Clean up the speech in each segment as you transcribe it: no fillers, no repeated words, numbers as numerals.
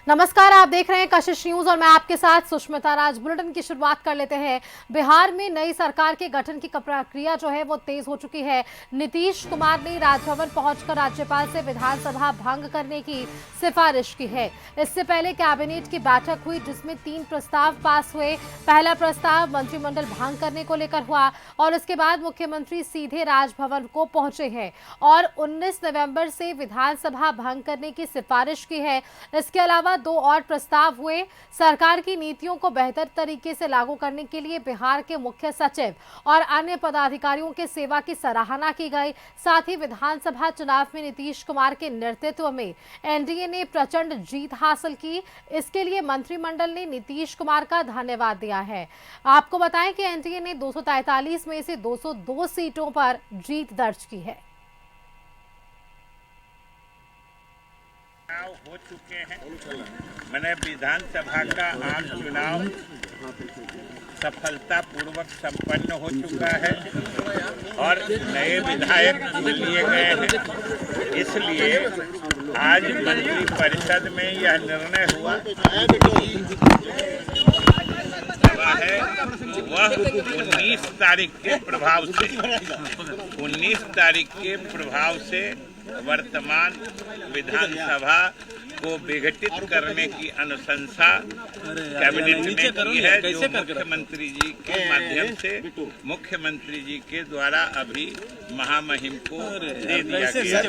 नमस्कार, आप देख रहे हैं कशिश न्यूज और मैं आपके साथ सुष्मिता राज। बुलेटिन की शुरुआत कर लेते हैं। बिहार में नई सरकार के गठन की प्रक्रिया जो है वो तेज हो चुकी है। नीतीश कुमार ने राजभवन पहुंचकर राज्यपाल से विधानसभा भंग करने की सिफारिश की है। इससे पहले कैबिनेट की बैठक हुई जिसमें 3 प्रस्ताव पास हुए। पहला प्रस्ताव मंत्रिमंडल भंग करने को लेकर हुआ और उसके बाद मुख्यमंत्री सीधे राजभवन को पहुंचे हैं और 19 नवंबर से विधानसभा भंग करने की सिफारिश की है। इसके अलावा 2 और प्रस्ताव हुए। सरकार की नीतियों को बेहतर तरीके से लागू करने के लिए बिहार के मुख्य सचिव और अन्य पदाधिकारियों के सेवा की सराहना की गई। साथ ही विधानसभा चुनाव में नीतीश कुमार के नेतृत्व में एनडीए ने प्रचंड जीत हासिल की। इसके लिए मंत्रिमंडल ने नीतीश कुमार का धन्यवाद दिया है। आपको बताएं कि एनडीए ने 243 में से 202 सीटों पर जीत दर्ज की है। हो चुके हैं। मैंने विधानसभा का आम चुनाव सफलतापूर्वक संपन्न हो चुका है और नए विधायक लिए गए हैं। इसलिए आज मंत्रिपरिषद में यह निर्णय हुआ है वह 19 तारीख के प्रभाव से 19 तारीख के प्रभाव से वर्तमान विधानसभा को विघटित करने की अनुशंसा कैबिनेट ने की है, जो मुख्यमंत्री जी के माध्यम से मुख्यमंत्री जी के द्वारा अभी महामहिम को दे दिया गया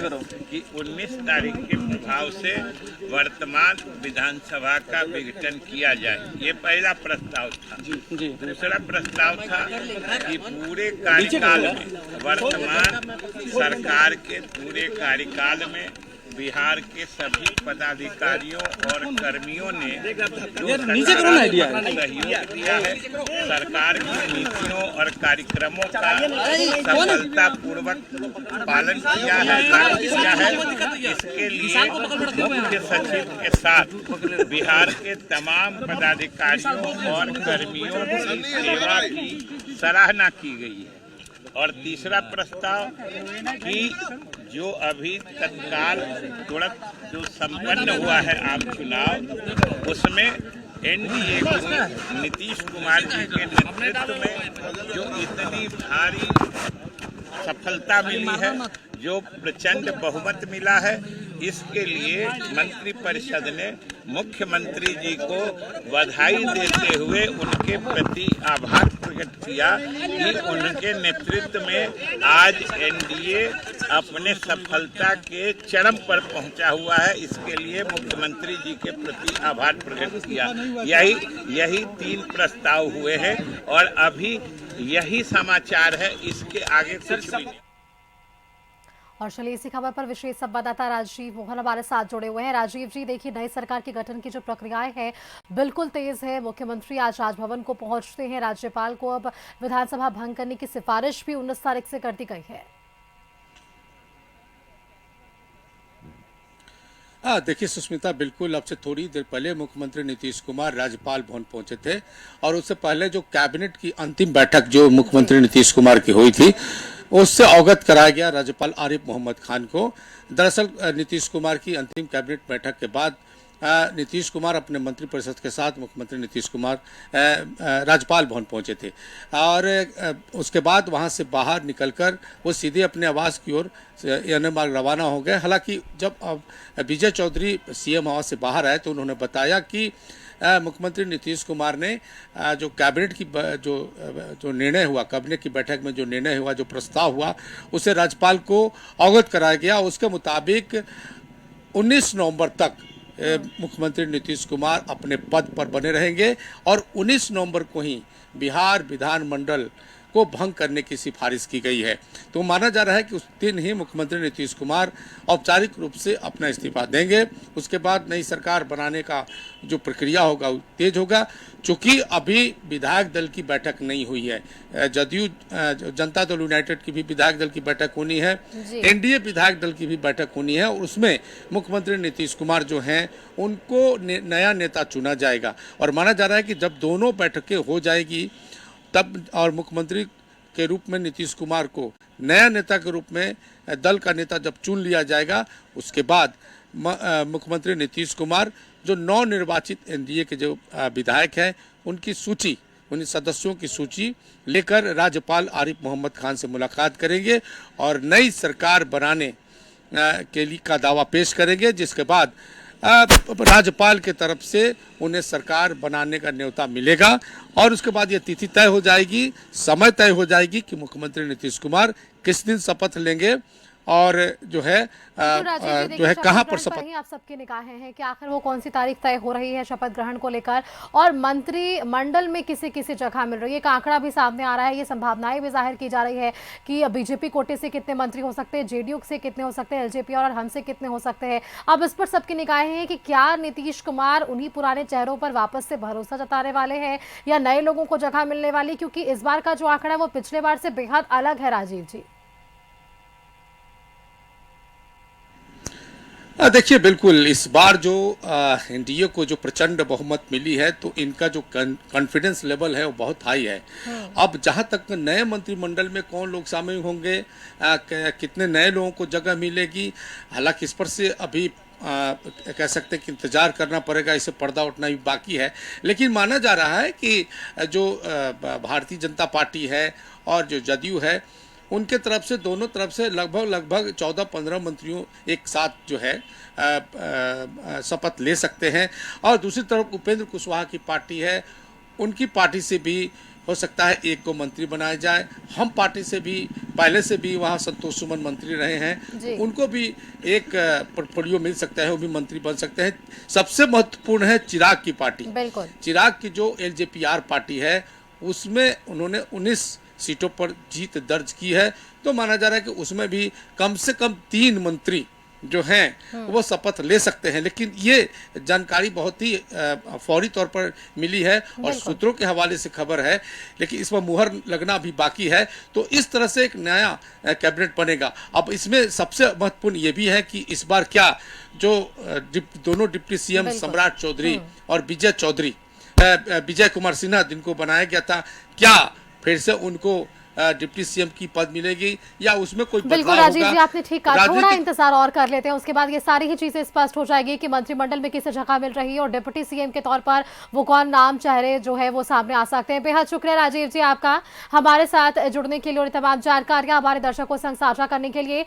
कि 19 तारीख के प्रभाव से वर्तमान विधानसभा का विघटन किया जाए। ये पहला प्रस्ताव था। दूसरा प्रस्ताव था कि पूरे कार्यकाल में वर्तमान सरकार के पूरे कार्यकाल में बिहार के सभी पदाधिकारियों और कर्मियों ने जो सहयोग दिया है, सरकार की नीतियों और कार्यक्रमों का सफलतापूर्वक पालन किया है, लागू किया है। इसके लिए मुख्य सचिव के साथ बिहार के तमाम पदाधिकारियों और कर्मियों की सेवा की सराहना की गई है। और तीसरा प्रस्ताव कि जो अभी तत्काल तुरंत जो संपन्न हुआ है आम चुनाव, उसमें एनडीए को नीतीश कुमार जी के नेतृत्व में जो इतनी भारी सफलता मिली है, जो प्रचंड बहुमत मिला है, इसके लिए मंत्रिपरिषद ने मुख्यमंत्री जी को बधाई देते हुए उनके प्रति आभार प्रकट किया कि उनके नेतृत्व में आज एनडीए अपने सफलता के चरम पर पहुंचा हुआ है। इसके लिए मुख्यमंत्री जी के प्रति आभार प्रकट किया। यही 3 प्रस्ताव हुए हैं और अभी यही समाचार है, इसके आगे कुछ भी नहीं। और चलिए इसी खबर पर विशेष संवाददाता राजीव मोहन हमारे साथ जुड़े हुए हैं। राजीव जी, देखिए नई सरकार के गठन की जो प्रक्रियाएं हैं बिल्कुल तेज है। मुख्यमंत्री आज राजभवन को पहुंचते हैं। राज्यपाल को अब विधानसभा भंग करने की सिफारिश भी 19 तारीख से कर दी गई है। देखिए सुष्मिता, बिल्कुल अब से थोड़ी देर पहले मुख्यमंत्री नीतीश कुमार राज्यपाल भवन पहुंचे थे और उससे पहले जो कैबिनेट की अंतिम बैठक जो मुख्यमंत्री नीतीश कुमार की हुई थी उससे अवगत कराया गया राज्यपाल आरिफ मोहम्मद खान को। दरअसल नीतीश कुमार की अंतिम कैबिनेट बैठक के बाद नीतीश कुमार अपने मंत्रिपरिषद के साथ मुख्यमंत्री नीतीश कुमार राज्यपाल भवन पहुंचे थे और उसके बाद वहां से बाहर निकलकर वो सीधे अपने आवास की ओर मार्ग रवाना हो गए। हालांकि जब विजय चौधरी सीएम आवास से बाहर आए तो उन्होंने बताया कि मुख्यमंत्री नीतीश कुमार ने जो कैबिनेट की जो निर्णय हुआ, कैबिनेट की बैठक में जो निर्णय हुआ, जो प्रस्ताव हुआ, उसे राज्यपाल को अवगत कराया गया। उसके मुताबिक 19 नवंबर तक मुख्यमंत्री नीतीश कुमार अपने पद पर बने रहेंगे और 19 नवंबर को ही बिहार विधानमंडल को भंग करने की सिफारिश की गई है। तो माना जा रहा है कि उस दिन ही मुख्यमंत्री नीतीश कुमार औपचारिक रूप से अपना इस्तीफा देंगे। उसके बाद नई सरकार बनाने का जो प्रक्रिया होगा वो तेज होगा। चूंकि अभी विधायक दल की बैठक नहीं हुई है, जदयू जनता दल यूनाइटेड की भी विधायक दल की बैठक होनी है, एनडीए विधायक दल की भी बैठक होनी है और उसमें मुख्यमंत्री नीतीश कुमार जो हैं उनको नया नेता चुना जाएगा। और माना जा रहा है कि जब दोनों बैठकें हो जाएगी तब और मुख्यमंत्री के रूप में नीतीश कुमार को नया नेता के रूप में दल का नेता जब चुन लिया जाएगा, उसके बाद मुख्यमंत्री नीतीश कुमार जो नवनिर्वाचित एनडीए के जो विधायक हैं उनकी सूची, उन सदस्यों की सूची लेकर राज्यपाल आरिफ मोहम्मद खान से मुलाकात करेंगे और नई सरकार बनाने के लिए का दावा पेश करेंगे, जिसके बाद राज्यपाल के तरफ से उन्हें सरकार बनाने का न्योता मिलेगा और उसके बाद यह तिथि तय हो जाएगी, समय तय हो जाएगी कि मुख्यमंत्री नीतीश कुमार किस दिन शपथ लेंगे और जो है कहाँ पर शपथ। आप सबकी निगाहें हैं कि आखिर वो कौन सी तारीख तय हो रही है शपथ ग्रहण को लेकर, और मंत्रिमंडल में किसी किसी जगह मिल रही है, एक आंकड़ा भी सामने आ रहा है, ये संभावनाएं भी जाहिर की जा रही है कि बीजेपी कोटे से कितने मंत्री हो सकते हैं, जेडीयू से कितने हो सकते हैं, एलजेपी और हमसे कितने हो सकते हैं। अब इस पर सबकी निगाहें हैं कि क्या नीतीश कुमार उन्हीं पुराने चेहरों पर वापस से भरोसा जताने वाले हैं या नए लोगों को जगह मिलने वाली, क्योंकि इस बार का जो आंकड़ा है वो पिछले बार से बेहद अलग है। राजीव जी, देखिए, बिल्कुल इस बार जो एनडीए को जो प्रचंड बहुमत मिली है तो इनका जो कॉन्फिडेंस लेवल है वो बहुत हाई है। अब जहां तक नए मंत्रिमंडल में कौन लोग शामिल होंगे, कितने नए लोगों को जगह मिलेगी, हालांकि इस पर से अभी कह सकते हैं कि इंतजार करना पड़ेगा, इसे पर्दा उठना भी बाकी है। लेकिन माना जा रहा है कि जो भारतीय जनता पार्टी है और जो जदयू है उनके तरफ से, दोनों तरफ से लगभग 14-15 मंत्रियों एक साथ जो है शपथ ले सकते हैं। और दूसरी तरफ उपेंद्र कुशवाहा की पार्टी है, उनकी पार्टी से भी हो सकता है एक को मंत्री बनाया जाए। हम पार्टी से भी पहले से भी वहाँ संतोष सुमन मंत्री रहे हैं, उनको भी एक पोर्टफोलियो मिल सकता है, वो भी मंत्री बन सकते हैं। सबसे महत्वपूर्ण है चिराग की पार्टी। चिराग की जो एलजेपीआर पार्टी है उसमें उन्होंने 19 सीटों पर जीत दर्ज की है, तो माना जा रहा है कि उसमें भी कम से कम 3 मंत्री जो हैं वो शपथ ले सकते हैं। लेकिन ये जानकारी बहुत ही फौरी तौर पर मिली है और सूत्रों के हवाले से खबर है, लेकिन इस पर मुहर लगना भी बाकी है। तो इस तरह से एक नया कैबिनेट बनेगा। अब इसमें सबसे महत्वपूर्ण ये भी है कि इस बार क्या जो दोनों डिप्टी सीएम सम्राट चौधरी और विजय कुमार सिन्हा जिनको बनाया गया था, क्या फिर से उनको डिप्टी सीएम की पद मिलेगी या उसमें कोई बदलाव होगा? बिल्कुल राजीव जी, आपने ठीक कहा, थोड़ा इंतजार और कर लेते हैं, उसके बाद ये सारी ही चीजें स्पष्ट हो जाएगी कि मंत्रिमंडल में किसे जगह मिल रही है और डिप्टी सीएम के तौर पर वो कौन नाम चेहरे जो है वो सामने आ सकते हैं। बेहद शुक्रिया राजीव जी आपका हमारे साथ जुड़ने के लिए और तमाम जानकारियां हमारे दर्शकों संग साझा करने के लिए।